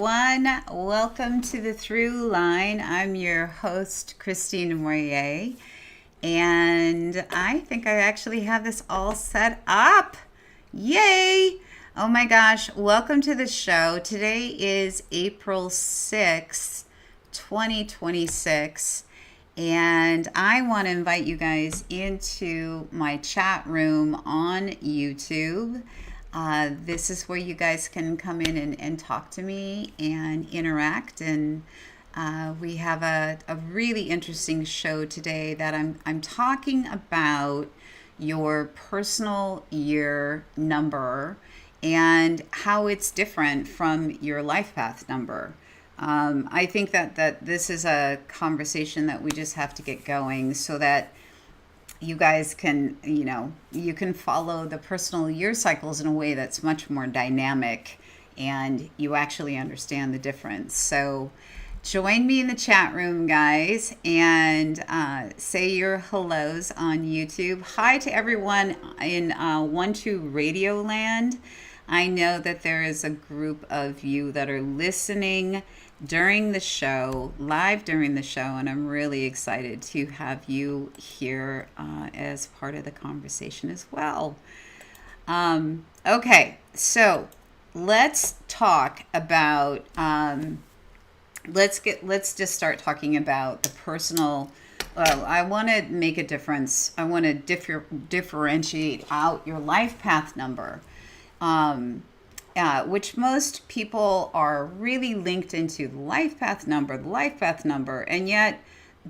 everyone. Welcome to the Thru line. I'm your host, Krystene Du Maurier, and I think I actually have this all set up. Yay! Oh my gosh, welcome to the show. Today is April 6th, 2026, and I want to invite you guys into my chat room on YouTube. This is where you guys can come in and talk to me and interact. And we have a really interesting show today that I'm talking about your personal year number and how it's different from your life path number. I think that this is a conversation that we just have to get going so that you guys can, you can follow the personal year cycles in a way that's much more dynamic and you actually understand the difference. So join me in the chat room, guys, and say your hellos on YouTube. Hi to everyone in 12 Radio Land. I know that there is a group of you that are listening during the show, live during the show, and I'm really excited to have you here as part of the conversation as well. Okay, so let's talk about let's just start talking about the personal. Well, I want to make a difference. I want to differentiate out your life path number. Which most people are really linked into the life path number, and yet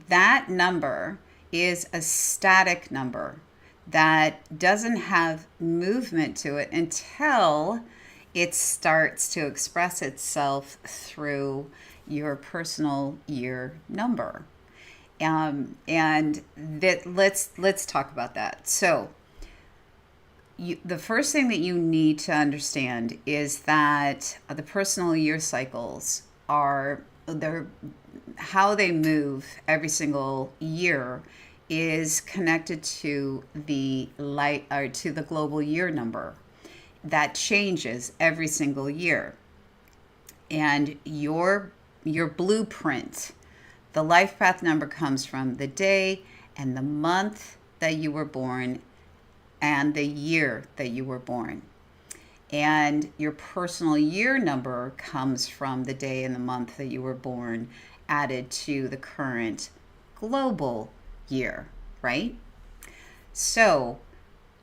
that number is a static number that doesn't have movement to it until it starts to express itself through your personal year number. And that let's talk about that. So the first thing that you need to understand is that the personal year cycles how they move every single year is connected to the global year number that changes every single year. And your blueprint, the life path number, comes from the day and the month that you were born and the year that you were born. And your personal year number comes from the day and the month that you were born added to the current global year, right? So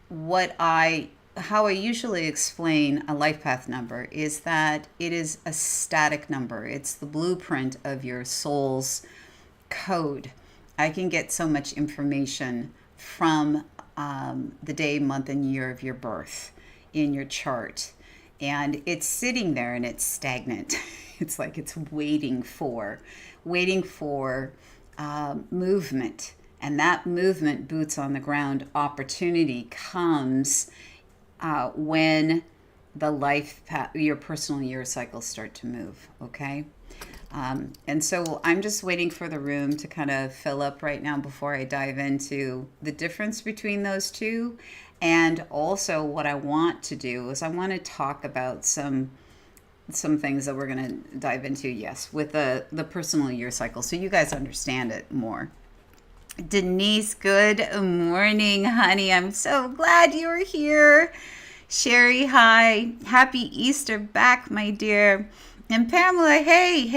how I usually explain a life path number is that it is a static number. It's the blueprint of your soul's code. I can get so much information from the day, month, and year of your birth in your chart. And it's sitting there and it's stagnant. It's like it's waiting for movement. And that movement, boots on the ground opportunity, comes when the life path, your personal year cycles start to move, okay? And so I'm just waiting for the room to kind of fill up right now before I dive into the difference between those two. And also what I want to do is I want to talk about some things that we're going to dive into, yes, with the personal year cycle, so you guys understand it more. Denise, good morning, honey. I'm so glad you're here. Sherry, hi. Happy Easter back, my dear. And Pamela, hey,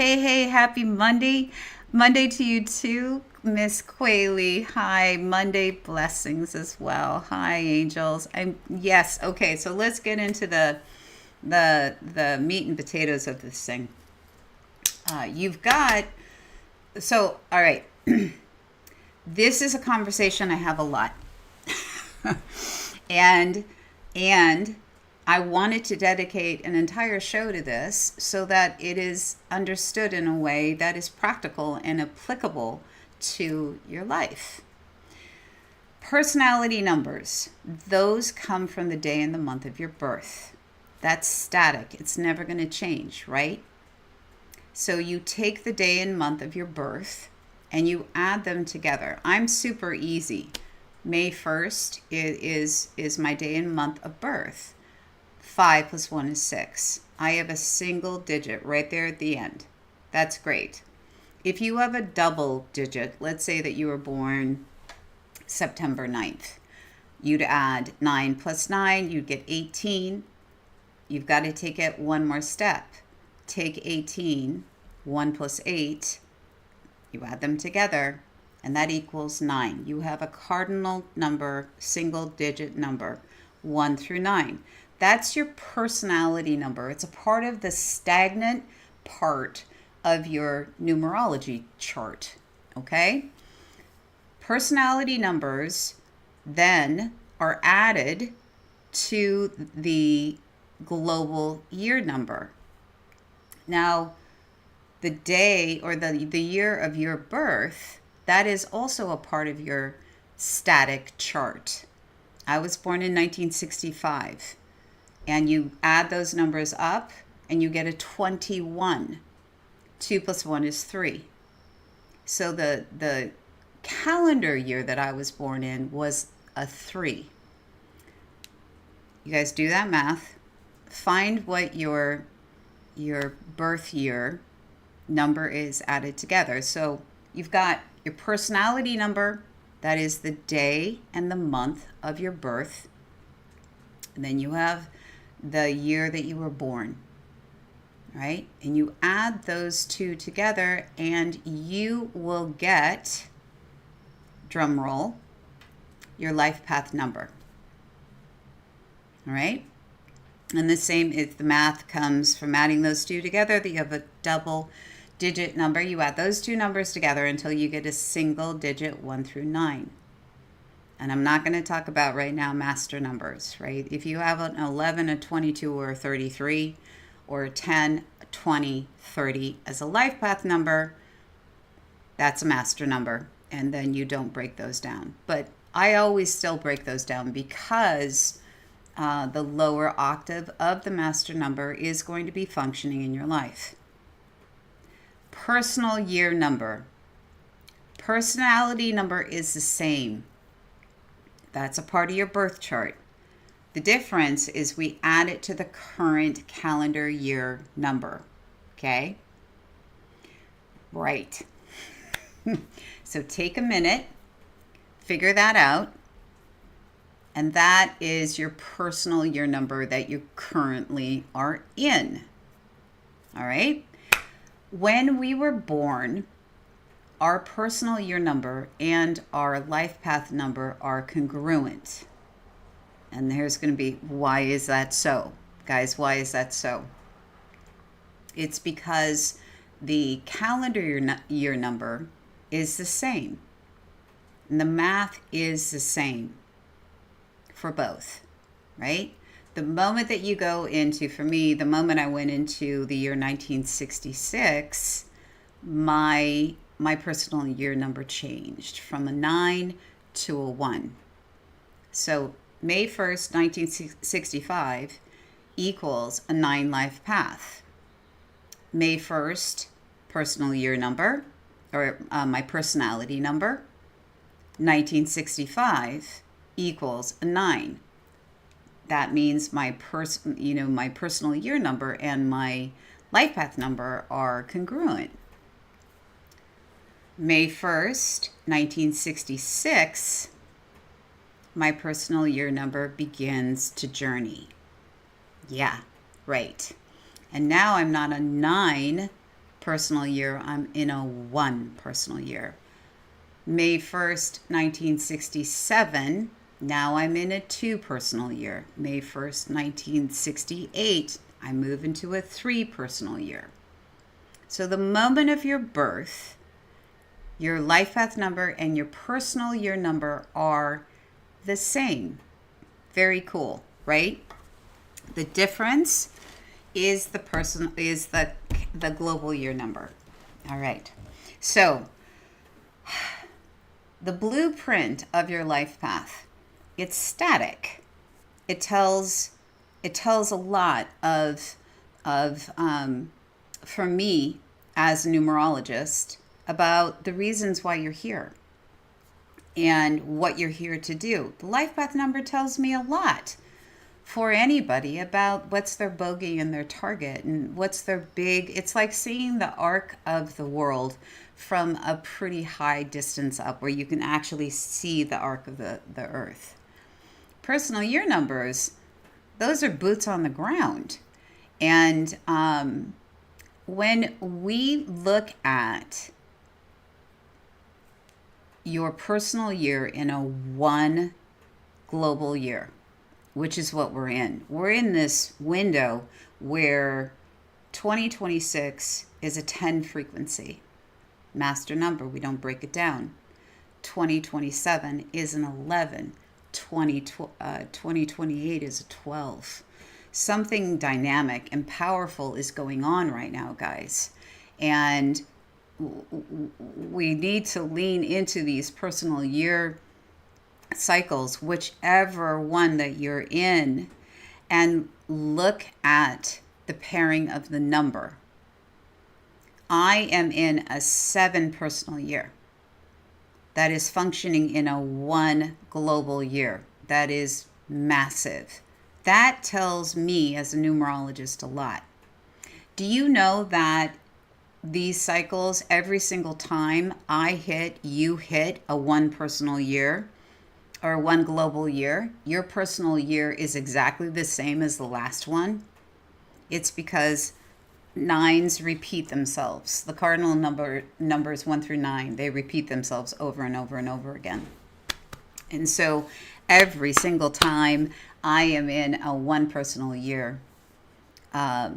happy Monday. Monday to you too, Miss Quayle. Hi, Monday blessings as well. Hi, angels. Yes, okay, so let's get into the meat and potatoes of this thing. All right. This is a conversation I have a lot. and I wanted to dedicate an entire show to this so that it is understood in a way that is practical and applicable to your life. Personality numbers, those come from the day and the month of your birth. That's static. It's never going to change, right? So you take the day and month of your birth and you add them together. I'm super easy. May 1st is my day and month of birth. 5 plus 1 is 6. I have a single digit right there at the end. That's great. If you have a double digit, let's say that you were born September 9th, you'd add 9 plus 9, you'd get 18. You've got to take it one more step. Take 18, 1 plus 8, you add them together, and that equals 9. You have a cardinal number, single digit number, 1 through 9. That's your personality number. It's a part of the stagnant part of your numerology chart, okay? Personality numbers then are added to the global year number. Now, the day or the year of your birth, that is also a part of your static chart. I was born in 1965, and you add those numbers up and you get a 21. 2 plus 1 is 3. So the calendar year that I was born in was a 3. You guys do that math. Find what your birth year number is added together. So you've got your personality number, that is the day and the month of your birth. And then you have the year that you were born, right? And you add those two together and you will get, drum roll, your life path number. All right? And the same, if the math comes from adding those two together, that you have a double digit number. You add those two numbers together until you get a single digit 1 through 9. And I'm not going to talk about right now master numbers, right? If you have an 11, a 22, or a 33, or a 10, a 20, 30 as a life path number, that's a master number. And then you don't break those down. But I always still break those down because the lower octave of the master number is going to be functioning in your life. Personal year number. Personality number is the same. That's a part of your birth chart. The difference is we add it to the current calendar year number. Okay? Right. So take a minute, figure that out, and that is your personal year number that you currently are in. All right? When we were born, our personal year number and our life path number are congruent. And there's going to be, why is that so? Guys, why is that so? It's because the calendar year number is the same. And the math is the same for both, right? The moment that you go into, for me, the moment I went into the year 1966, my personal year number changed from a 9 to a 1. So May 1st, 1965 equals a 9 life path. May 1st, personal year number, or my personality number, 1965 equals a 9. That means my personal year number and my life path number are congruent. May 1st, 1966, my personal year number begins to journey. Yeah, right. And now I'm not a 9 personal year, I'm in a 1 personal year. May 1st, 1967, now I'm in a 2 personal year. May 1st, 1968, I move into a 3 personal year. So the moment of your birth, your life path number and your personal year number are the same. Very cool, right? The difference is the global year number. All right. So the blueprint of your life path, it's static. It tells a lot of for me as a numerologist about the reasons why you're here and what you're here to do. The life path number tells me a lot for anybody about what's their bogey and their target and what's their big. It's like seeing the arc of the world from a pretty high distance up where you can actually see the arc of the earth. Personal year numbers, those are boots on the ground. And when we look at your personal year in a one global year, which is what we're in. We're in this window where 2026 is a 10 frequency. Master number, we don't break it down. 2027 is an 11. 2028 is a 12. Something dynamic and powerful is going on right now, guys. And we need to lean into these personal year cycles, whichever one that you're in, and look at the pairing of the number. I am in a 7 personal year that is functioning in a 1 global year. That is massive. That tells me as a numerologist a lot. Do you know that these cycles, every single time I hit, you hit a 1 personal year or 1 global year, your personal year is exactly the same as the last one? It's because 9s repeat themselves. The cardinal numbers 1 through 9, they repeat themselves over and over and over again. And so every single time I am in a 1 personal year, not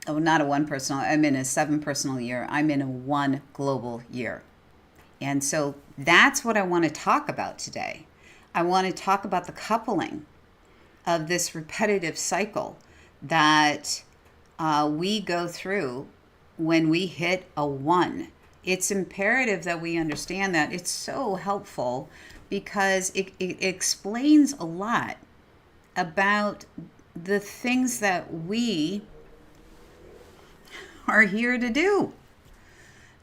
a 1 personal, I'm in a 7 personal year, I'm in a 1 global year. And so that's what I want to talk about today. I want to talk about the coupling of this repetitive cycle that we go through when we hit a 1. It's imperative that we understand that. It's so helpful because it explains a lot about the things that we are here to do.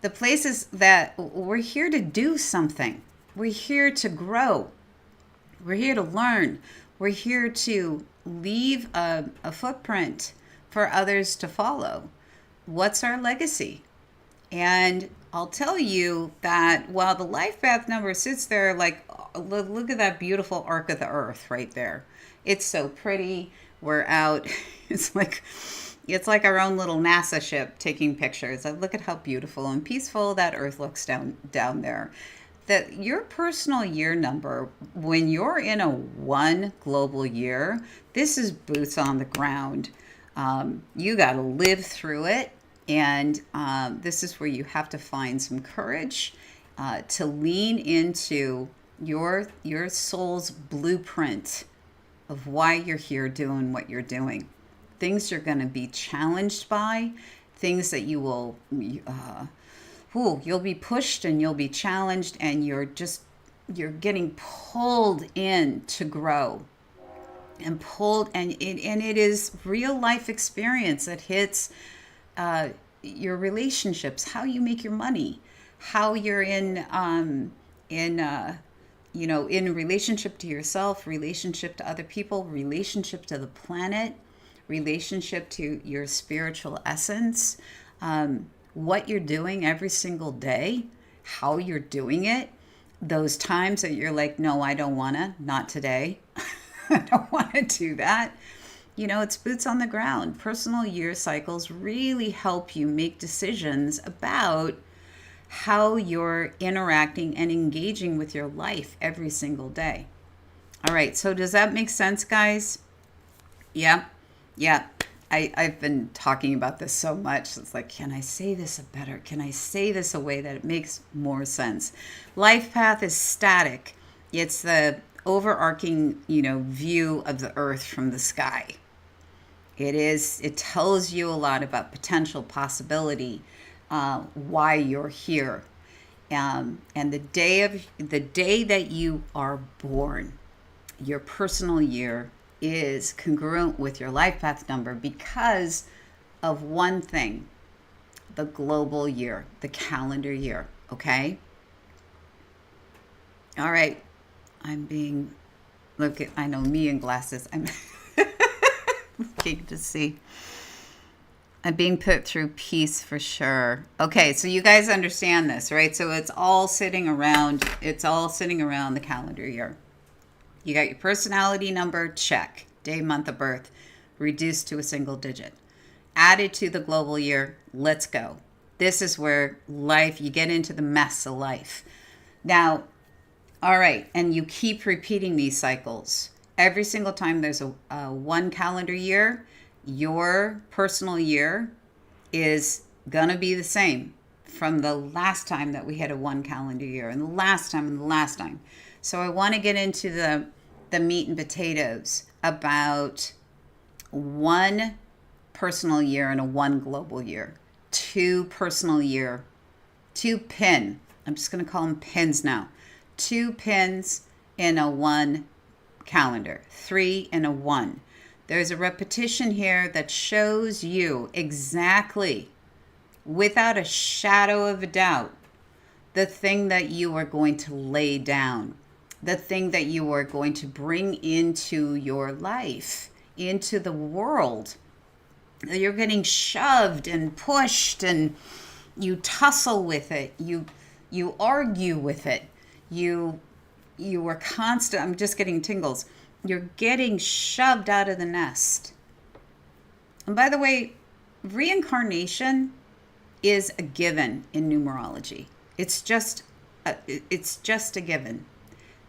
The places that we're here to do something. We're here to grow. We're here to learn. We're here to leave a footprint for others to follow. What's our legacy? And I'll tell you that while the life path number sits there, like, look at that beautiful arc of the earth right there. It's so pretty. We're out. It's like our own little NASA ship taking pictures. Look at how beautiful and peaceful that earth looks down there. That your personal year number, when you're in a 1 global year, this is boots on the ground. You got to live through it. And this is where you have to find some courage to lean into your soul's blueprint of why you're here doing what you're doing. Things you're going to be challenged by, things that you will, you'll be pushed and you'll be challenged, and you're getting pulled in to grow. And pulled, and it is real life experience that hits your relationships, how you make your money, how you're in relationship to yourself, relationship to other people, relationship to the planet, relationship to your spiritual essence, what you're doing every single day, how you're doing it, those times that you're like, no, I don't wanna, not today. I don't want to do that. It's boots on the ground. Personal year cycles really help you make decisions about how you're interacting and engaging with your life every single day. All right, so does that make sense, guys? Yeah. I've been talking about this so much. It's like, can I say this better? Can I say this a way that it makes more sense? Life path is static. It's the overarching, view of the earth from the sky. It tells you a lot about potential possibility, why you're here. And the day that you are born, your personal year is congruent with your life path number because of one thing, the global year, the calendar year, okay? All right. I'm being Look, I know me in glasses. I'm looking to see. I'm being put through peace for sure. Okay, so you guys understand this, right? So it's all sitting around the calendar year. You got your personality number, check. Day, month of birth, reduced to a single digit. Added to the global year, let's go. This is where life, you get into the mess of life. Now, all right, and you keep repeating these cycles. Every single time there's a one calendar year, your personal year is gonna be the same from the last time that we had a one calendar year, and the last time, and the last time. So I want to get into the meat and potatoes about one personal year and a one global year. Two personal year, two pin. I'm just going to call them pins now. 2 pins in a one calendar, 3 in a one. There's a repetition here that shows you exactly, without a shadow of a doubt, the thing that you are going to lay down, the thing that you are going to bring into your life, into the world. You're getting shoved and pushed, and you tussle with it. You argue with it. You are constant. I'm just getting tingles. You're getting shoved out of the nest. And by the way, reincarnation is a given in numerology. It's just a given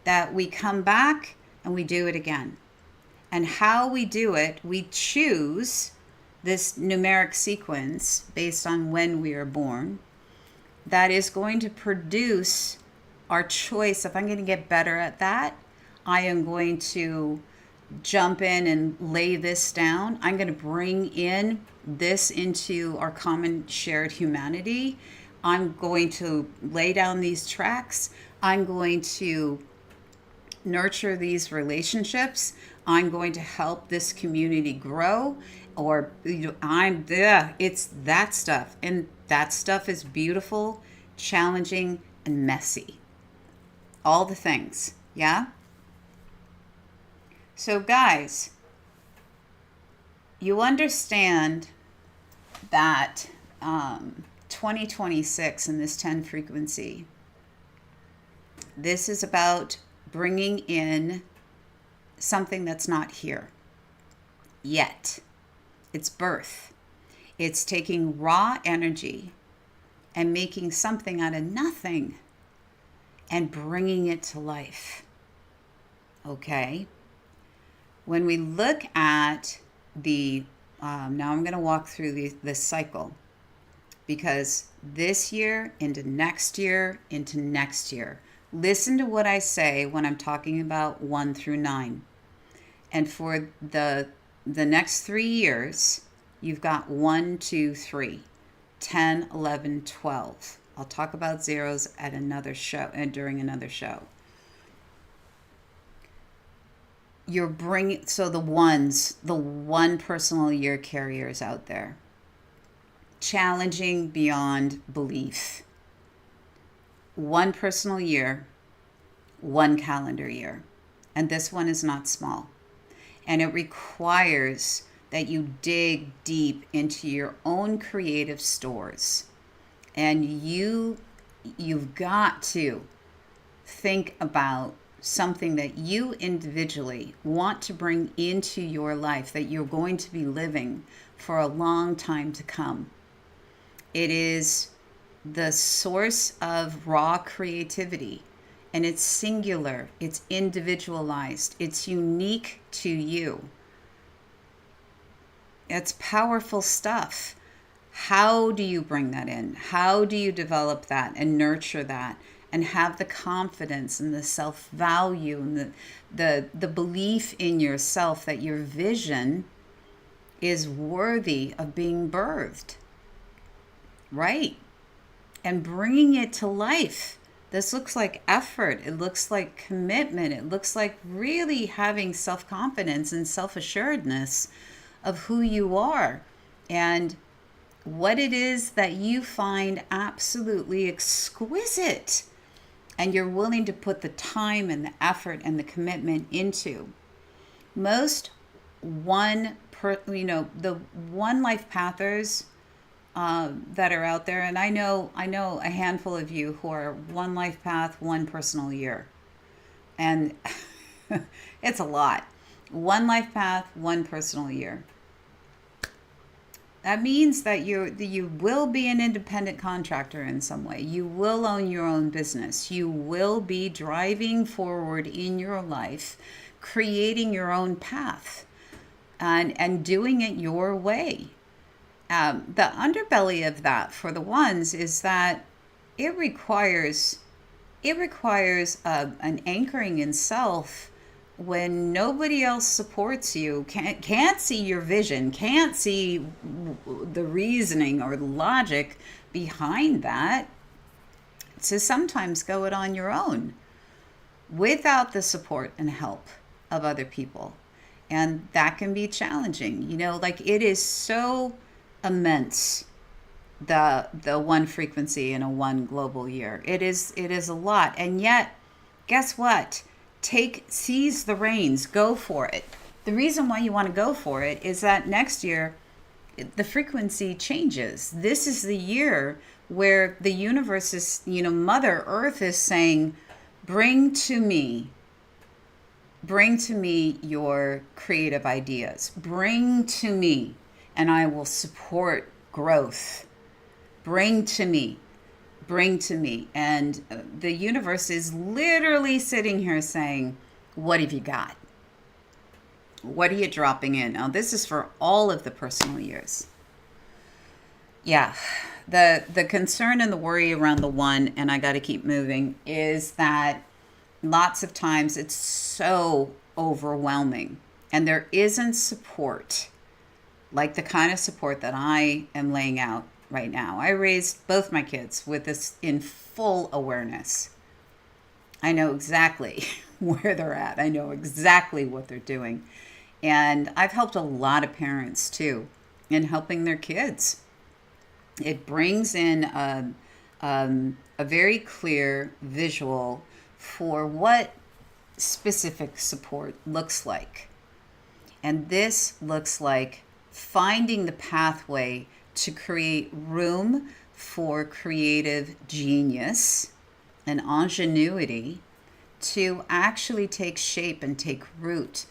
that we come back and we do it again. And how we do it, we choose this numeric sequence based on when we are born that is going to produce our choice. If I'm going to get better at that, I am going to jump in and lay this down. I'm going to bring in this into our common shared humanity. I'm going to lay down these tracks. I'm going to nurture these relationships. I'm going to help this community grow. Or it's that stuff. And that stuff is beautiful, challenging, and messy. All the things. Yeah? So guys, you understand that 2026 in this 10 frequency, this is about bringing in something that's not here yet. It's birth. It's taking raw energy and making something out of nothing and bringing it to life. Okay? When we look at the, now I'm going to walk through this cycle, because this year into next year into next year, listen to what I say when I'm talking about 1 through 9. And for the next 3 years, you've got 1, 2, 3, 10, 11, 12. I'll talk about zeros at another show and during another show. You're bringing, so the one personal year carriers out there, challenging beyond belief. 1 personal year, 1 calendar year. And this one is not small. And it requires that you dig deep into your own creative stores. And you've got to think about something that you individually want to bring into your life that you're going to be living for a long time to come. It is the source of raw creativity, and it's singular, it's individualized, it's unique to you. It's powerful stuff. How do you bring that in? How do you develop that and nurture that and have the confidence and the self-value and the belief in yourself that your vision is worthy of being birthed, right? And bringing it to life. This looks like effort. It looks like commitment. It looks like really having self-confidence and self-assuredness of who you are and what it is that you find absolutely exquisite and you're willing to put the time and the effort and the commitment into. Most the one life pathers that are out there, and I know a handful of you who are one life path, one personal year, and it's a lot. One life path, one personal year. That means that you will be an independent contractor in some way. You will own your own business. You will be driving forward in your life, creating your own path, and doing it your way. The underbelly of that for the ones is that it requires an anchoring in self when nobody else supports you, can't see your vision, can't see the reasoning or the logic behind that, to sometimes go it on your own without the support and help of other people. And that can be challenging. Like, it is so immense, the one frequency in a one global year. It is a lot. And yet, guess what? Seize the reins, go for it. The reason why you want to go for it is that next year the frequency changes. This is the year where the universe is, Mother Earth is saying, bring to me your creative ideas. Bring to me, and I will support growth. Bring to me. And the universe is literally sitting here saying, what have you got? What are you dropping in? Now, this is for all of the personal years. Yeah, the concern and the worry around the one, and I got to keep moving, is that lots of times it's so overwhelming and there isn't support, like the kind of support that I am laying out right now. I raised both my kids with this in full awareness. I know exactly where they're at. I know exactly what they're doing. And I've helped a lot of parents too in helping their kids. It brings in a very clear visual for what specific support looks like. And this looks like finding the pathway to create room for creative genius and ingenuity to actually take shape and take root.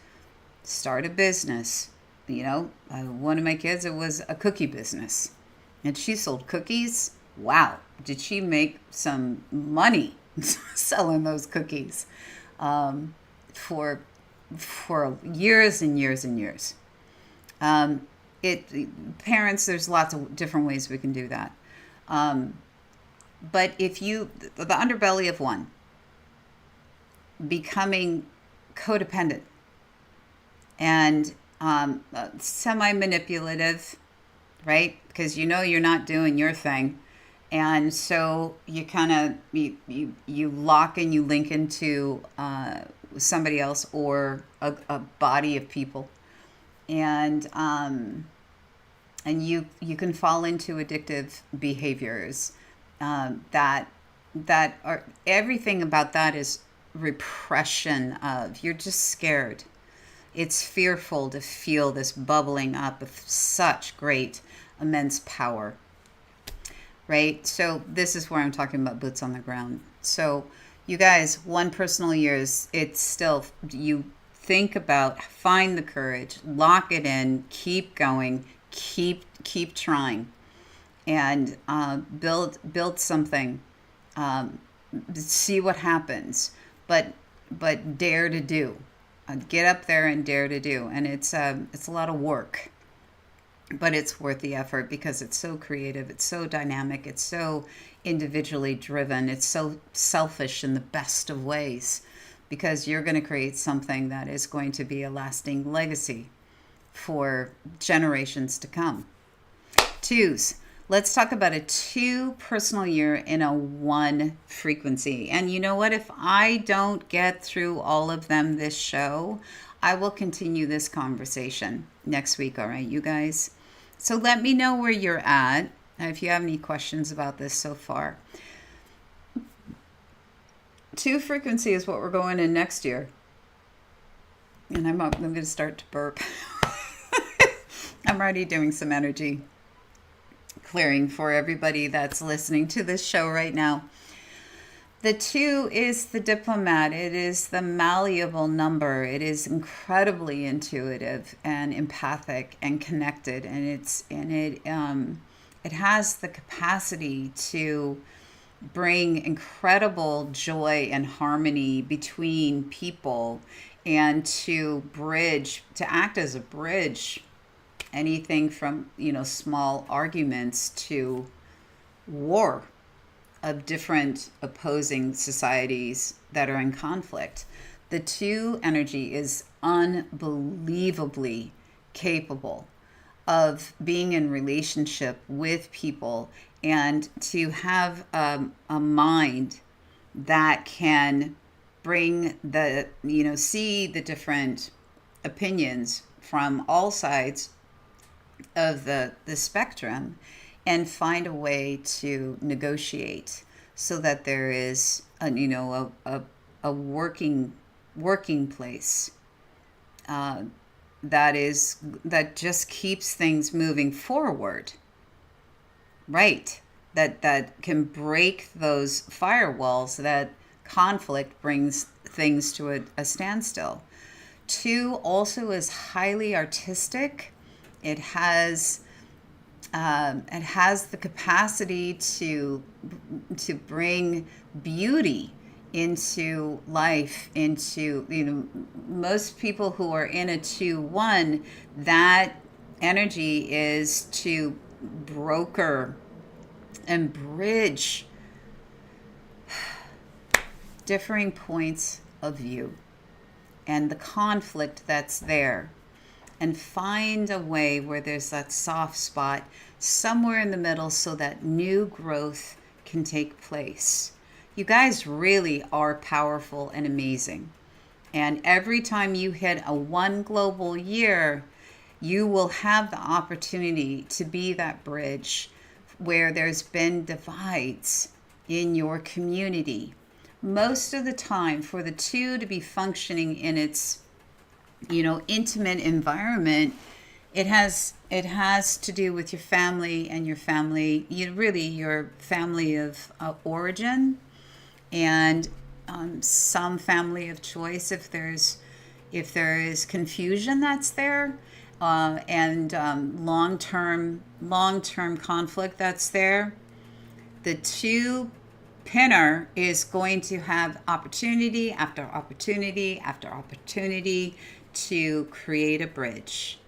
Start a business. One of my kids, it was a cookie business, and she sold cookies. Wow, did she make some money selling those cookies for years and years and years. Parents, there's lots of different ways we can do that. But the underbelly of one, becoming codependent and semi-manipulative, right? Because you're not doing your thing. And so you kind of, you lock and you link into somebody else or a body of people. And you can fall into addictive behaviors that are, everything about that is repression of, you're just scared. It's fearful to feel this bubbling up of such great, immense power, right? So this is where I'm talking about boots on the ground. So you guys, one personal years, it's still, you think about, find the courage, lock it in, keep going, keep trying, and build something. See what happens, but dare to do. Get up there and dare to do. And it's a lot of work, but it's worth the effort because it's so creative, it's so dynamic, it's so individually driven, it's so selfish in the best of ways, because you're going to create something that is going to be a lasting legacy for generations to come. Twos. Let's talk about a 2 personal year in a 1 frequency. And you know what? If I don't get through all of them this show, I will continue this conversation next week. All right, you guys? So let me know where you're at. If you have any questions about this so far. Two frequency is what we're going in next year. And I'm going to start to burp. I'm already doing some energy clearing for everybody that's listening to this show right now. The two is the diplomat. It is the malleable number. It is incredibly intuitive and empathic and connected, and it has the capacity to bring incredible joy and harmony between people, and to act as a bridge, anything from small arguments to war of different opposing societies that are in conflict. The two energy is unbelievably capable of being in relationship with people, and to have a mind that can bring see the different opinions from all sides of the spectrum, and find a way to negotiate so that there is a working place that just keeps things moving forward, right? That can break those firewalls that conflict brings things to a standstill. Two also is highly artistic. It has the capacity to bring beauty into life, into most people who are in a 2-1, that energy is to broker and bridge differing points of view and the conflict that's there, and find a way where there's that soft spot somewhere in the middle so that new growth can take place. You guys really are powerful and amazing. And every time you hit a 1 global year, you will have the opportunity to be that bridge where there's been divides in your community. Most of the time, for the two to be functioning in its intimate environment, it has to do with your family, and your family, your family of origin, and some family of choice if there is confusion that's there, and long-term conflict that's there. The two pinner is going to have opportunity after opportunity after opportunity to create a bridge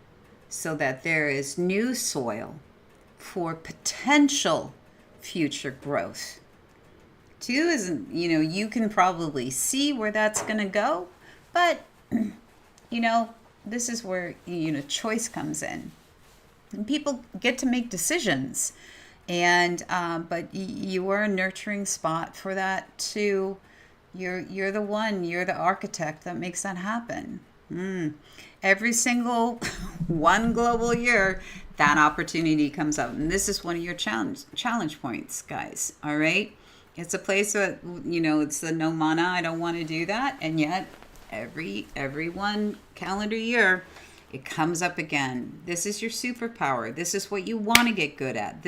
so that there is new soil for potential future growth. Two isn't, you can probably see where that's going to go, but, this is where, choice comes in. And people get to make decisions. And, but you are a nurturing spot for that too. You're the one, you're the architect that makes that happen. Every single 1 global year, that opportunity comes up. And this is one of your challenge points, guys. All right. It's a place that, it's the no mana. I don't want to do that. And yet every 1 calendar year, it comes up again. This is your superpower. This is what you want to get good at.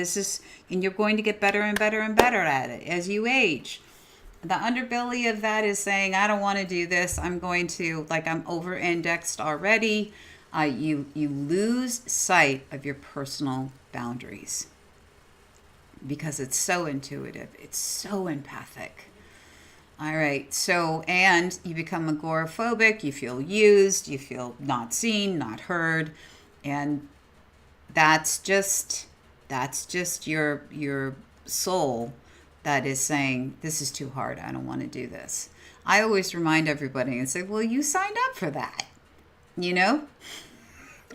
And you're going to get better and better and better at it as you age. The underbelly of that is saying, I don't want to do this. I'm going to, I'm over-indexed already. You lose sight of your personal boundaries because it's so intuitive. It's so empathic. All right. So, and you become agoraphobic. You feel used. You feel not seen, not heard. And that's just your soul that is saying, this is too hard. I don't want to do this. I always remind everybody and say, well, you signed up for that.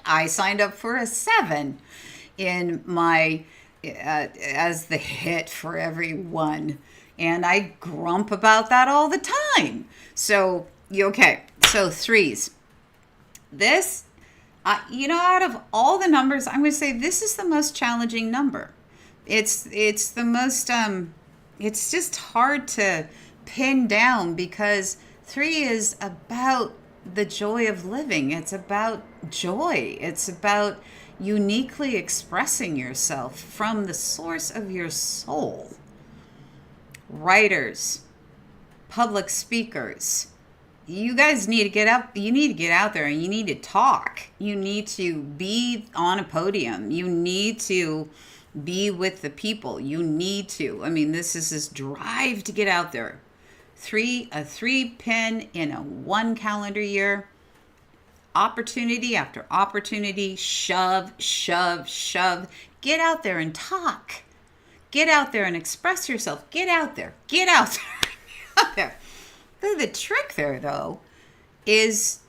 I signed up for a 7 in my, as the hit for everyone. And I grump about that all the time. So, okay. So 3s. This, out of all the numbers, I'm going to say this is the most challenging number. It's the most, it's just hard to pinned down, because 3 is about the joy of living. It's about joy. It's about uniquely expressing yourself from the source of your soul. Writers, public speakers, you guys need to get up. You need to get out there and you need to talk. You need to be on a podium. You need to be with the people. You need to. I mean, this is this drive to get out there. A 3 pin in a 1 calendar year. Opportunity after opportunity. Shove, shove, shove. Get out there and talk. Get out there and express yourself. Get out there. Get out there. Out there. The trick there, though, is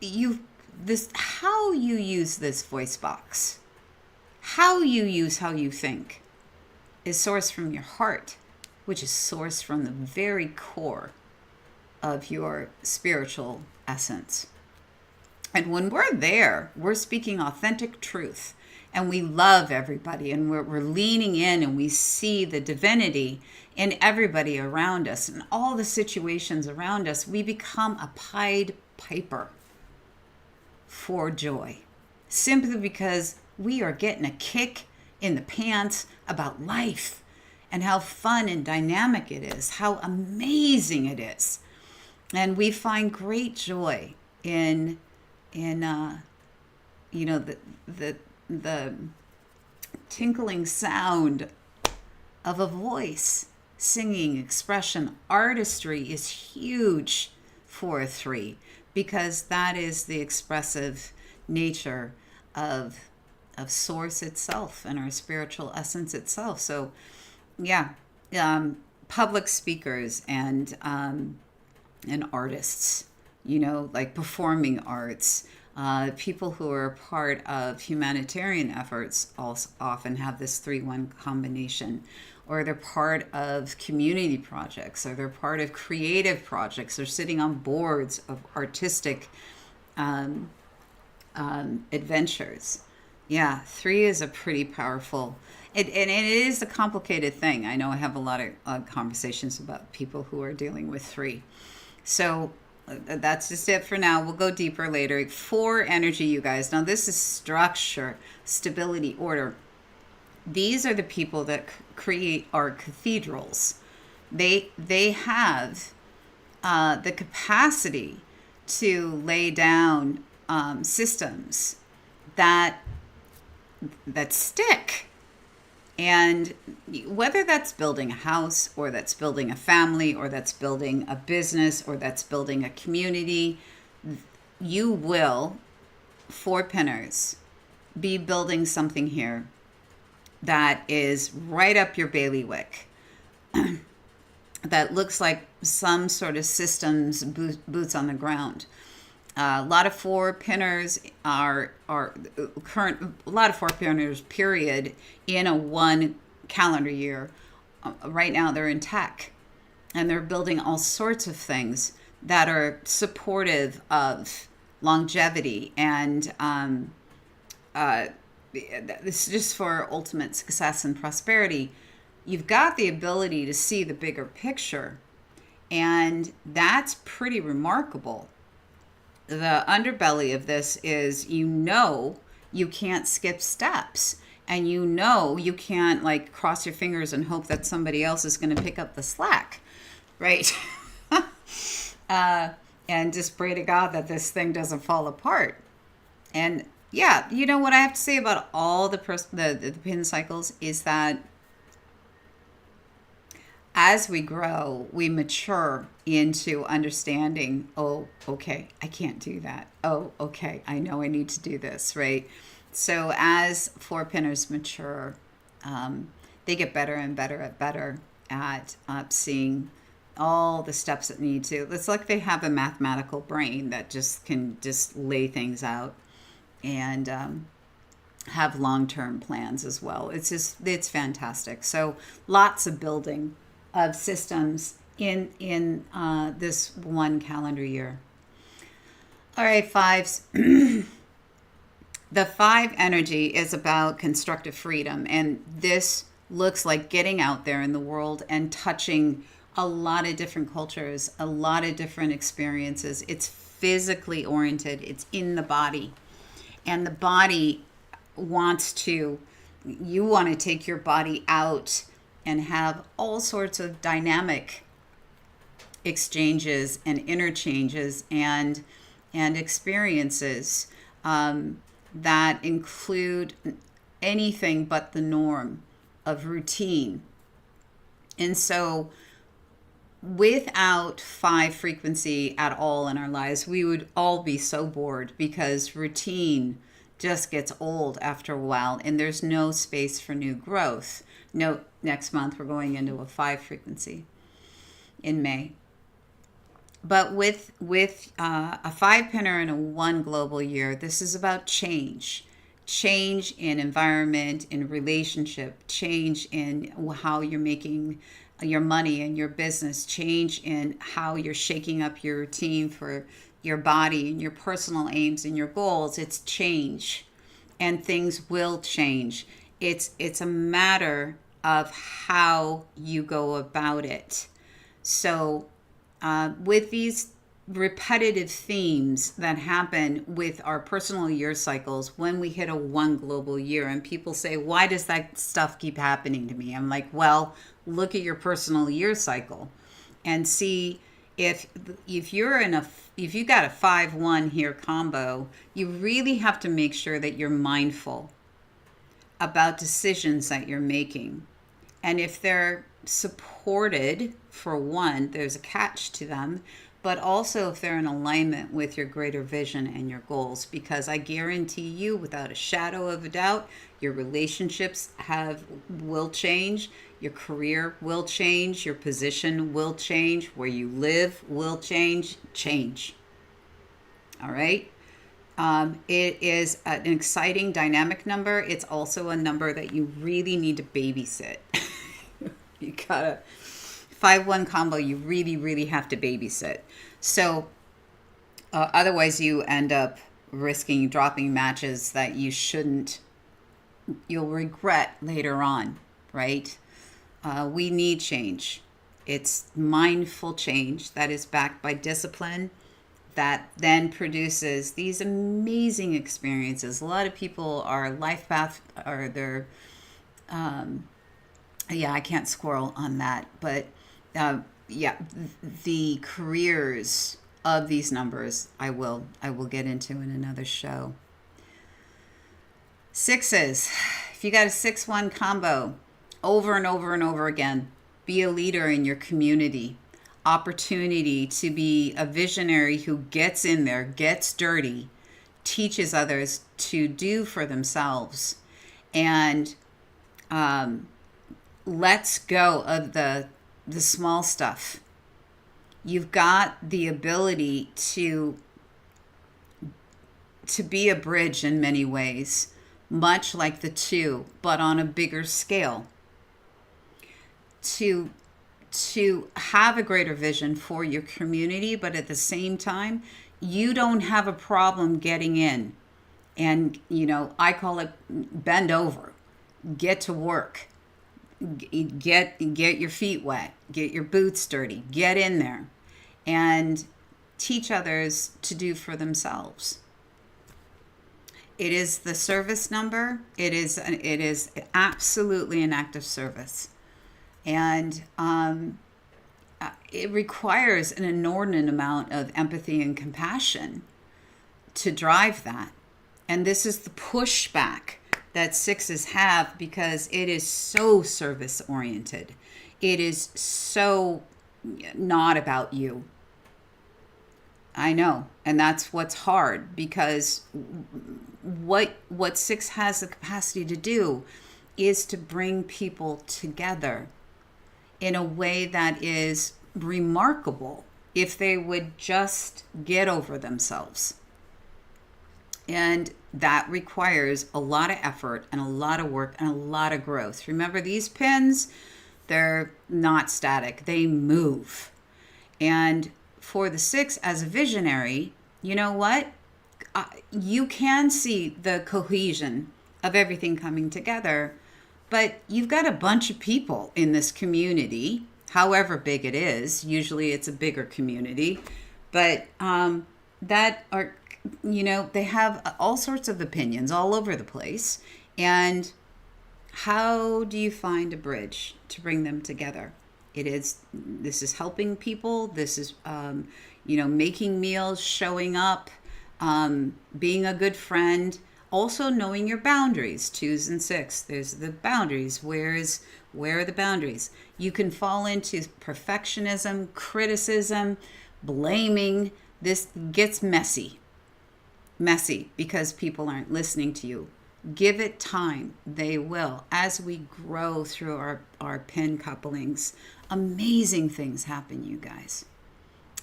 how you use this voice box, how you think, is sourced from your heart, which is sourced from the very core of your spiritual essence. And when we're there, we're speaking authentic truth, and we love everybody, and we're leaning in, and we see the divinity in everybody around us and all the situations around us. We become a Pied Piper for joy, simply because we are getting a kick in the pants about life and how fun and dynamic it is, how amazing it is. And we find great joy in the tinkling sound of a voice, singing, expression. Artistry is huge for a 3, because that is the expressive nature of source itself and our spiritual essence itself. So yeah, public speakers and artists, like performing arts, people who are part of humanitarian efforts also often have this 3-1 combination, or they're part of community projects, or they're part of creative projects, or sitting on boards of artistic adventures. Yeah, 3 is a pretty powerful, and it is a complicated thing. I know I have a lot of conversations about people who are dealing with 3. So that's just it for now. We'll go deeper later. 4 energy, you guys. Now this is structure, stability, order. These are the people that create our cathedrals. They have the capacity to lay down systems that stick. And whether that's building a house, or that's building a family, or that's building a business, or that's building a community, you will, 4 pinners, be building something here that is right up your bailiwick, that looks like some sort of systems boots on the ground. A lot of 4 pinners are current. A lot of 4 pinners, period, in a 1 calendar year. Right now, they're in tech, and they're building all sorts of things that are supportive of longevity and this is just for ultimate success and prosperity. You've got the ability to see the bigger picture, and that's pretty remarkable. The underbelly of this is, you can't skip steps, and you can't cross your fingers and hope that somebody else is going to pick up the slack, right? And just pray to God that this thing doesn't fall apart. And yeah, what I have to say about all the pin cycles is that as we grow, we mature into understanding, oh, okay, I can't do that. Oh, okay, I know I need to do this, right? So as 4 pinners mature, they get better and better at seeing all the steps that need to. It's like they have a mathematical brain that can lay things out and have long-term plans as well. It's fantastic. So lots of building of systems in this 1 calendar year. All right, 5s. The 5 energy is about constructive freedom, and this looks like getting out there in the world and touching a lot of different cultures, a lot of different experiences. It's physically oriented, it's in the body. And the body wants to, you want to take your body out and have all sorts of dynamic exchanges and interchanges and experiences that include anything but the norm of routine. And so without 5 frequency at all in our lives, we would all be so bored, because routine just gets old after a while and there's no space for new growth. Note, next month we're going into a 5 frequency in May. But with a 5 pinner and a 1 global year, this is about change. Change in environment, in relationship, change in how you're making your money and your business, change in how you're shaking up your routine for your body and your personal aims and your goals. It's change, and things will change. It's a matter of how you go about it. So with these repetitive themes that happen with our personal year cycles, when we hit a 1 global year, and people say, why does that stuff keep happening to me? I'm like, well, look at your personal year cycle and see if you're if you got a 5-1 here combo, you really have to make sure that you're mindful about decisions that you're making. And if they're supported, for one, there's a catch to them, but also if they're in alignment with your greater vision and your goals, because I guarantee you, without a shadow of a doubt, your relationships will change, your career will change, your position will change, where you live will change. All right? It is an exciting, dynamic number. It's also a number that you really need to babysit. You gotta 5-1 combo, you really, really have to babysit. So otherwise you end up risking dropping matches that you shouldn't, you'll regret later on, right? We need change. It's mindful change that is backed by discipline, that then produces these amazing experiences. A lot of people are life path, or their, yeah, I can't squirrel on that, but yeah, the careers of these numbers I will get into in another show. 6s, if you got a 6-1 combo, over and over and over again, be a leader in your community. Opportunity to be a visionary who gets in there, gets dirty, teaches others to do for themselves, and lets go of the small stuff. You've got the ability to be a bridge in many ways, much like the 2, but on a bigger scale. To have a greater vision for your community, but at the same time, you don't have a problem getting in. And, I call it bend over, get to work. Get your feet wet, get your boots dirty, get in there, and teach others to do for themselves. It is the service number. It is absolutely an act of service, and it requires an inordinate amount of empathy and compassion to drive that. And this is the pushback that 6s have, because it is so service oriented. It is so not about you. I know. And that's what's hard, because what 6 has the capacity to do is to bring people together in a way that is remarkable if they would just get over themselves. And that requires a lot of effort and a lot of work and a lot of growth. Remember, these pins, they're not static. They move. And for the 6 as a visionary, you know what? You can see the cohesion of everything coming together, but you've got a bunch of people in this community, however big it is. Usually it's a bigger community, but that are, they have all sorts of opinions all over the place. And how do you find a bridge to bring them together? This is helping people. This is, making meals, showing up, being a good friend, also knowing your boundaries. 2s and 6, there's the boundaries. Where are the boundaries? You can fall into perfectionism, criticism, blaming. This gets messy because people aren't listening to you. Give it time. They will. As we grow through our pin couplings, amazing things happen, you guys.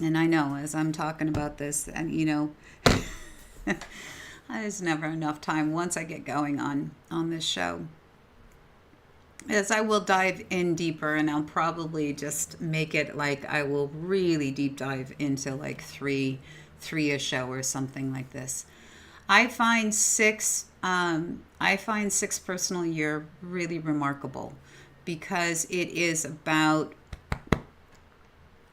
And I know as I'm talking about this, and there's never enough time once I get going on this show. As I will dive in deeper, and I'll probably just make it like I will really deep dive into like three a show or something like this. I find six personal year really remarkable because it is about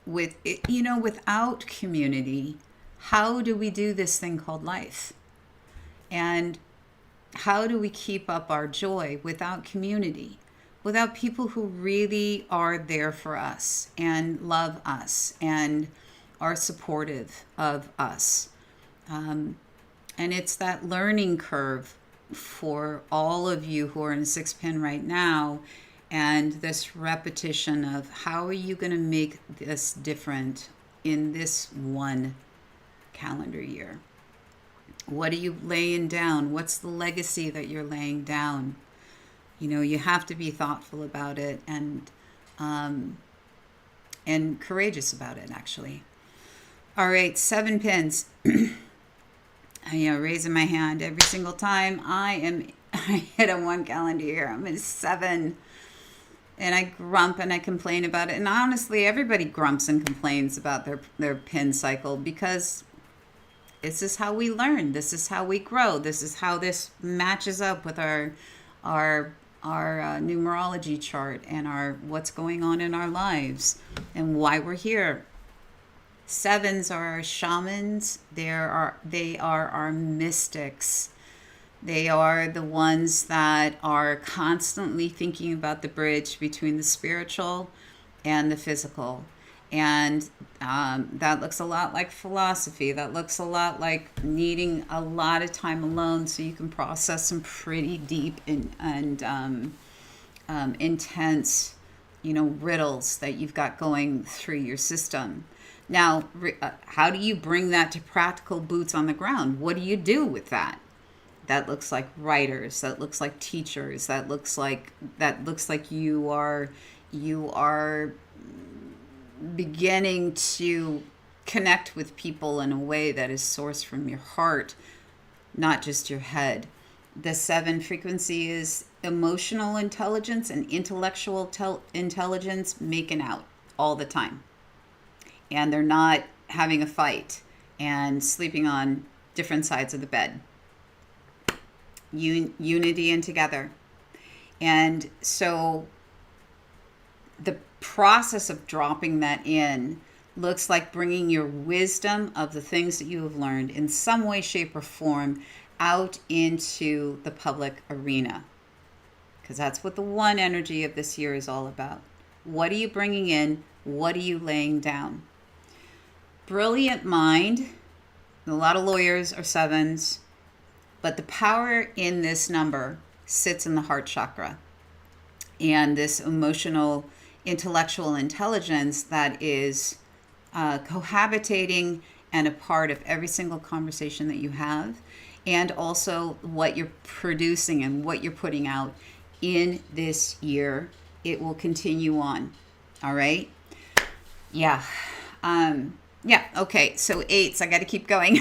without community, how do we do this thing called life? And how do we keep up our joy without community? Without people who really are there for us and love us and are supportive of us. And it's that learning curve for all of you who are in 6-pin right now, and this repetition of how are you going to make this different in this one calendar year? What are you laying down? What's the legacy that you're laying down? You have to be thoughtful about it and courageous about it, actually. All right, 7 pins. Raising my hand every single time I hit a 1 calendar year. I'm at 7, and I grump and I complain about it. And honestly, everybody grumps and complains about their pin cycle because this is how we learn. This is how we grow. This is how this matches up with our numerology chart and our what's going on in our lives and why we're here. 7s are our shamans. They are our mystics. They are the ones that are constantly thinking about the bridge between the spiritual and the physical. And that looks a lot like philosophy. That looks a lot like needing a lot of time alone so you can process some pretty deep and intense, riddles that you've got going through your system. Now, how do you bring that to practical boots on the ground? What do you do with that? That looks like writers. That looks like teachers. That looks like you are beginning to connect with people in a way that is sourced from your heart, not just your head. The 7 frequency is emotional intelligence and intellectual intelligence making out all the time. And they're not having a fight and sleeping on different sides of the bed. Unity and together. And so the process of dropping that in looks like bringing your wisdom of the things that you have learned in some way, shape, or form out into the public arena. Because that's what the 1 energy of this year is all about. What are you bringing in? What are you laying down? Brilliant mind. A lot of lawyers are 7s, but the power in this number sits in the heart chakra. And this emotional, intellectual intelligence that is cohabitating and a part of every single conversation that you have, and also what you're producing and what you're putting out in this year. It will continue on. All right? Yeah. Okay, so 8s, I got to keep going.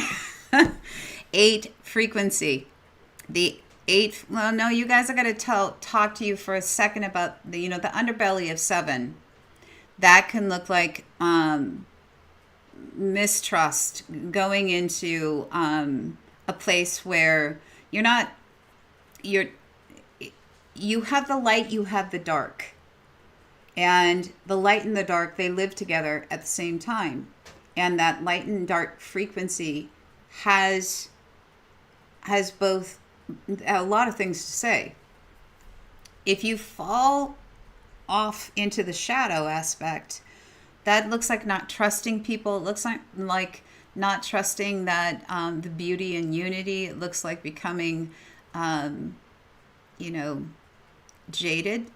8 frequency. The 8, well, no, you guys, I got to talk to you for a second about the underbelly of 7. That can look like mistrust, going into a place where you have the light, you have the dark. And the light and the dark, they live together at the same time. And that light and dark frequency has both a lot of things to say. If you fall off into the shadow aspect, that looks like not trusting people. It looks like not trusting that the beauty and unity. It looks like becoming, you know, jaded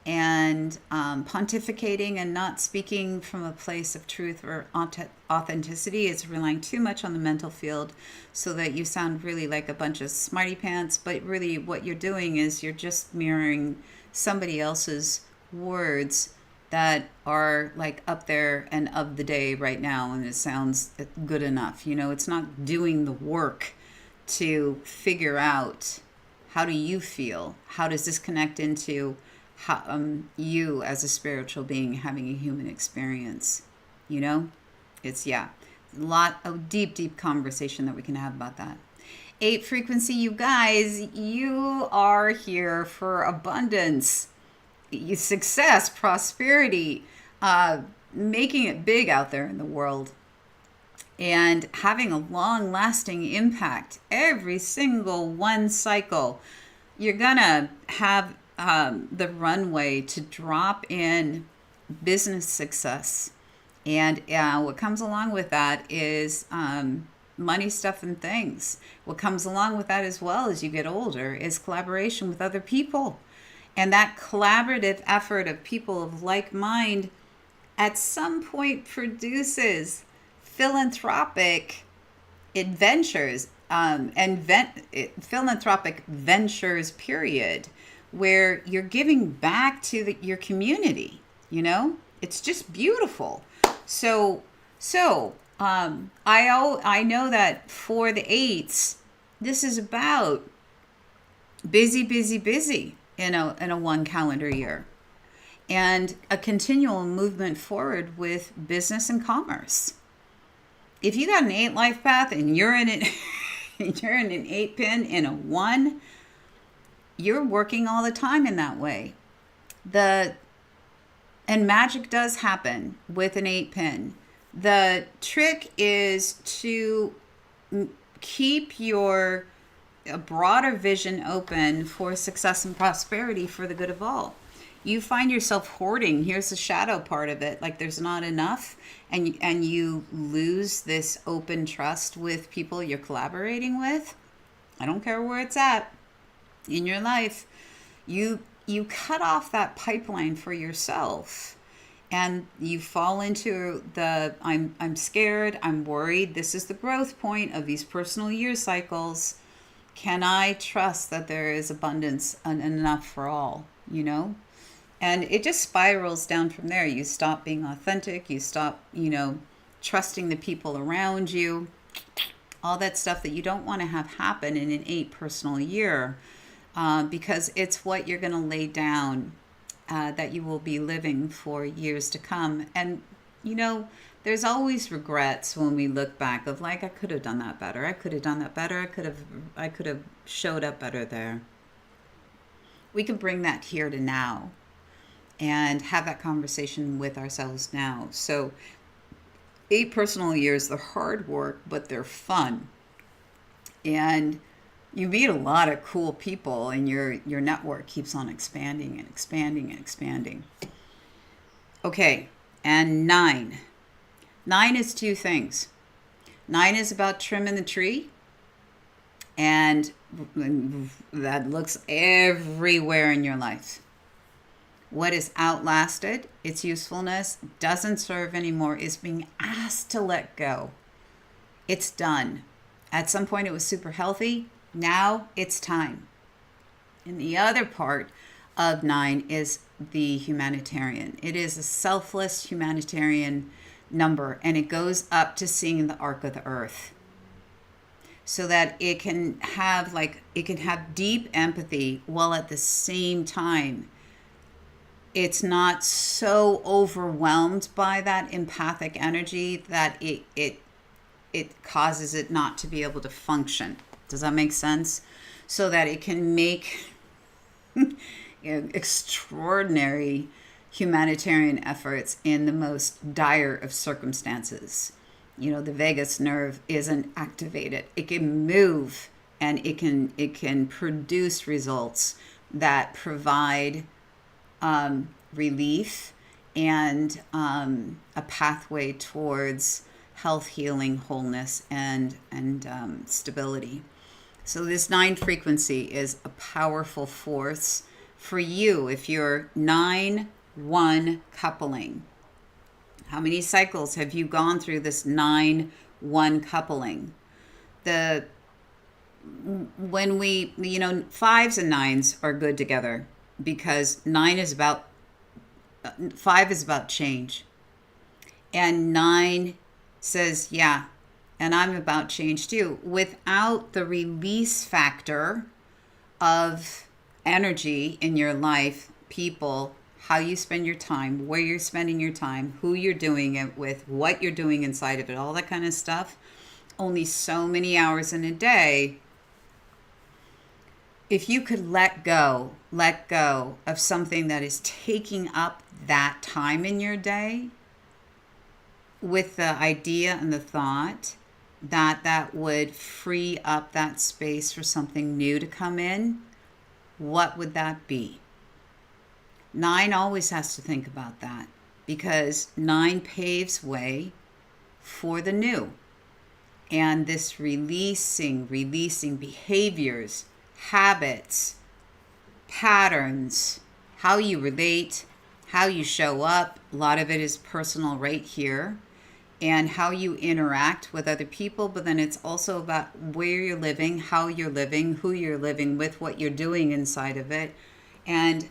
and pontificating and not speaking from a place of truth or authenticity. It's relying too much on the mental field so that you sound really like a bunch of smarty pants, but really what you're doing is you're just mirroring somebody else's words that are like up there and of the day right now, and it sounds good enough. You know, it's not doing the work to figure out how do you feel, how does this connect into how, you as a spiritual being having a human experience. You know, it's, yeah, a lot of deep conversation that we can have about that. 8 frequency, you guys, you are here for abundance, success, prosperity, making it big out there in the world, and having a long-lasting impact. Every single one cycle, you're gonna have the runway to drop in business success. And what comes along with that is money, stuff, and things. What comes along with that as well as you get older is collaboration with other people. And that collaborative effort of people of like mind at some point produces philanthropic adventures, philanthropic ventures, period, where you're giving back to your community. You know, it's just beautiful. So I know that for the 8s, this is about busy in a 1 calendar year, and a continual movement forward with business and commerce. If you got an 8 life path and you're in it, you're in an 8 pin in a 1, you're working all the time in that way. And magic does happen with an 8 pin. The trick is to keep a broader vision open for success and prosperity for the good of all. You find yourself hoarding. Here's the shadow part of it. Like there's not enough, and you lose this open trust with people you're collaborating with. I don't care where it's at in your life. You cut off that pipeline for yourself, and you fall into the I'm scared, I'm worried. This is the growth point of these personal year cycles. Can I trust that there is abundance and enough for all, you know? And it just spirals down from there. You stop being authentic. You stop, trusting the people around you. All that stuff that you don't want to have happen in an 8 personal year, because it's what you're going to lay down, that you will be living for years to come. And, there's always regrets when we look back of like, I could have done that better. I could have done that better. I could have showed up better there. We can bring that here to now and have that conversation with ourselves now. So 8 personal years, they're hard work, but they're fun. And you meet a lot of cool people, and your network keeps on expanding and expanding and expanding. Okay, and 9. 9 is 2 things. 9 is about trimming the tree, and that looks everywhere in your life. What is outlasted, its usefulness, doesn't serve anymore, is being asked to let go. It's done. At some point it was super healthy. Now it's time. And the other part of 9 is the humanitarian. It is a selfless humanitarian number, and it goes up to seeing the arc of the earth, so that it can have deep empathy, while at the same time it's not so overwhelmed by that empathic energy that it causes it not to be able to function. Does that make sense? So that it can make extraordinary humanitarian efforts in the most dire of circumstances. You know, the vagus nerve isn't activated. It can move, and it can produce results that provide relief and a pathway towards health, healing, wholeness, and stability. So this 9 frequency is a powerful force for you if you're 9-1 coupling. How many cycles have you gone through this 9-1 coupling? When we, 5s and 9s are good together because 5 is about change. And 9 says, yeah, and I'm about change too. Without the release factor of energy in your life, people, how you spend your time, where you're spending your time, who you're doing it with, what you're doing inside of it, all that kind of stuff, only so many hours in a day. If you could let go of something that is taking up that time in your day, with the idea and the thought that that would free up that space for something new to come in, what would that be? 9 always has to think about that because 9 paves way for the new. And this releasing behaviors, habits, patterns, how you relate, how you show up. A lot of it is personal right here, and how you interact with other people. But then it's also about where you're living, how you're living, who you're living with, what you're doing inside of it. And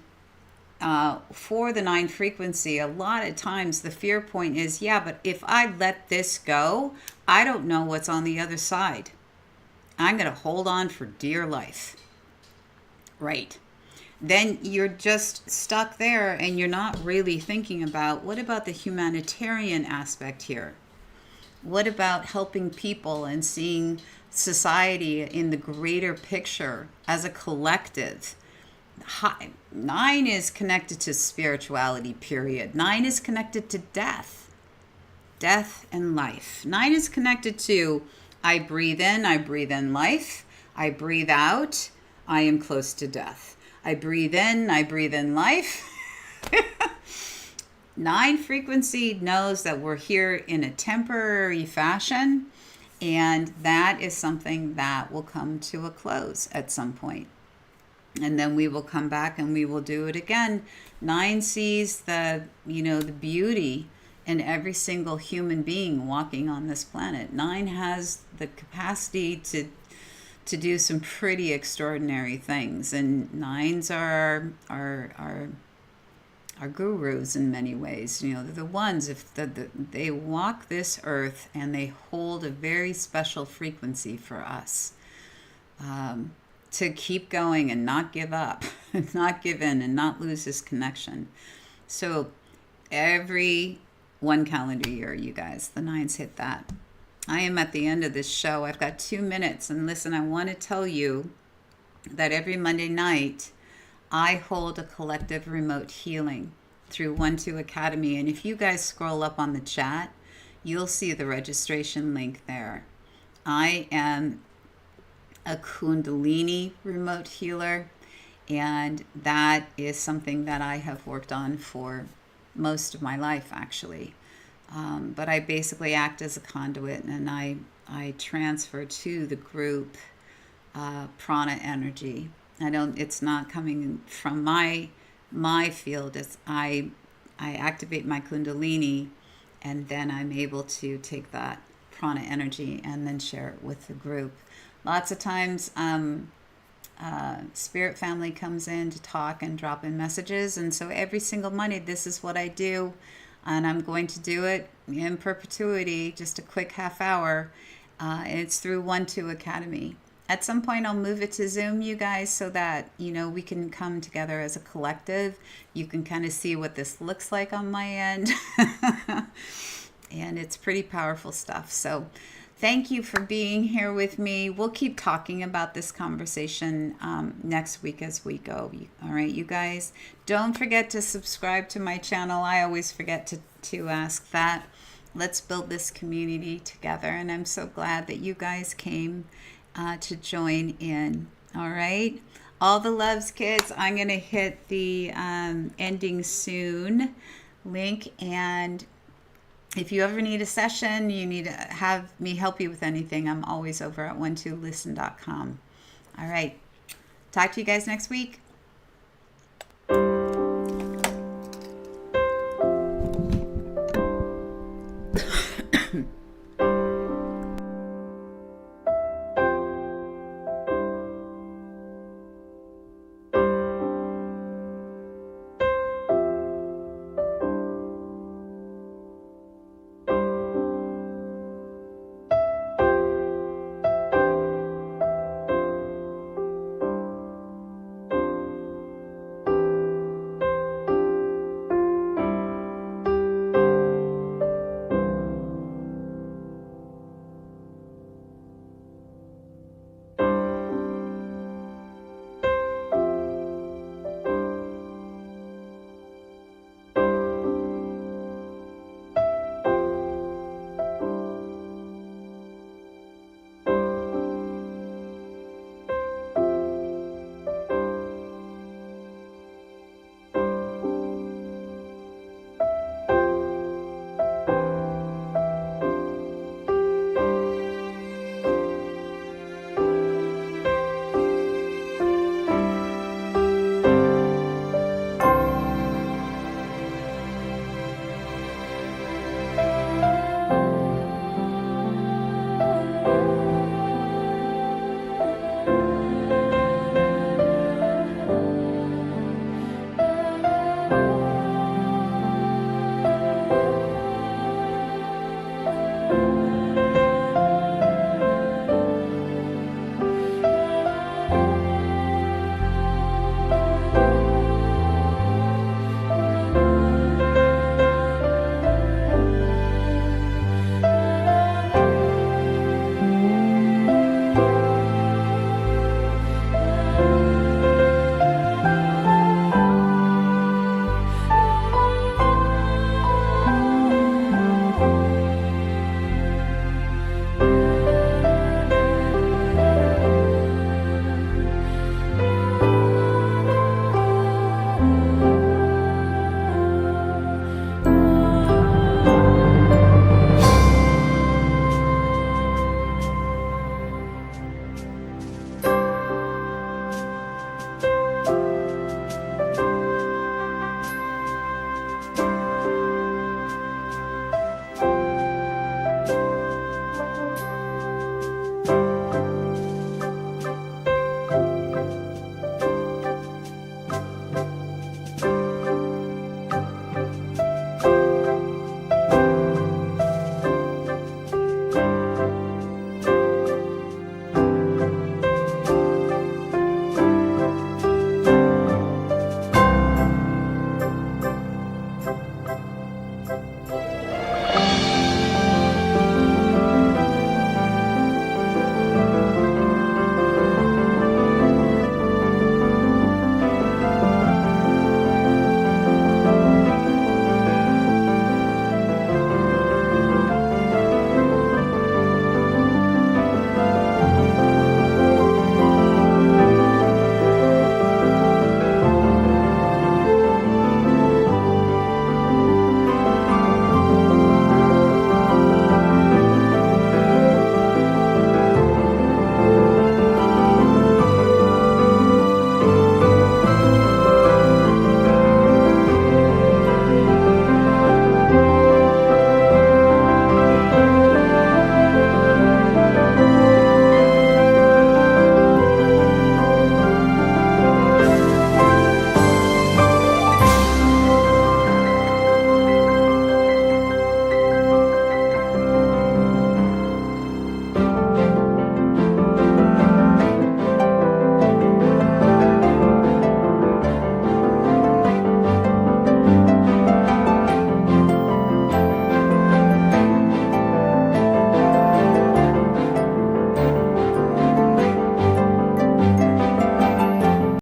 for the 9 frequency, a lot of times the fear point is, yeah, but if I let this go, I don't know what's on the other side. I'm going to hold on for dear life. Right. Then you're just stuck there and you're not really thinking about, what about the humanitarian aspect here? What about helping people and seeing society in the greater picture as a collective? 9 is connected to spirituality, period. 9 is connected to death and life. 9 is connected to, I breathe in life. I breathe out, I am close to death. I breathe in life. 9 frequency knows that we're here in a temporary fashion, and that is something that will come to a close at some point. And then we will come back and we will do it again. 9 sees the beauty in every single human being walking on this planet. 9 has the capacity to do some pretty extraordinary things. And 9s are gurus in many ways. They're the ones, they walk this earth and they hold a very special frequency for us. To keep going and not give up, not give in, and not lose this connection. So every 1 calendar year, you guys, the 9s hit that. I am at the end of this show. I've got 2 minutes. And listen, I want to tell you that every Monday night, I hold a collective remote healing through 1-2 Academy. And if you guys scroll up on the chat, you'll see the registration link there. I am a Kundalini remote healer, and that is something that I have worked on for most of my life, actually. But I basically act as a conduit, and I transfer to the group prana energy. It's not coming from my field. I activate my Kundalini, and then I'm able to take that prana energy and then share it with the group. Lots of times, Spirit Family comes in to talk and drop in messages. And so every single Monday, this is what I do. And I'm going to do it in perpetuity, just a quick half hour. And it's through 1-2 Academy. At some point, I'll move it to Zoom, you guys, so that, we can come together as a collective. You can kind of see what this looks like on my end. And it's pretty powerful stuff. So Thank you for being here with me. We'll keep talking about this conversation next week as we go. All right, you guys. Don't forget to subscribe to my channel. I always forget to ask that. Let's build this community together. And I'm so glad that you guys came to join in. All right. All the loves, kids. I'm going to hit the ending soon link. And if you ever need a session, you need to have me help you with anything, I'm always over at 12listen.com. All right. Talk to you guys next week.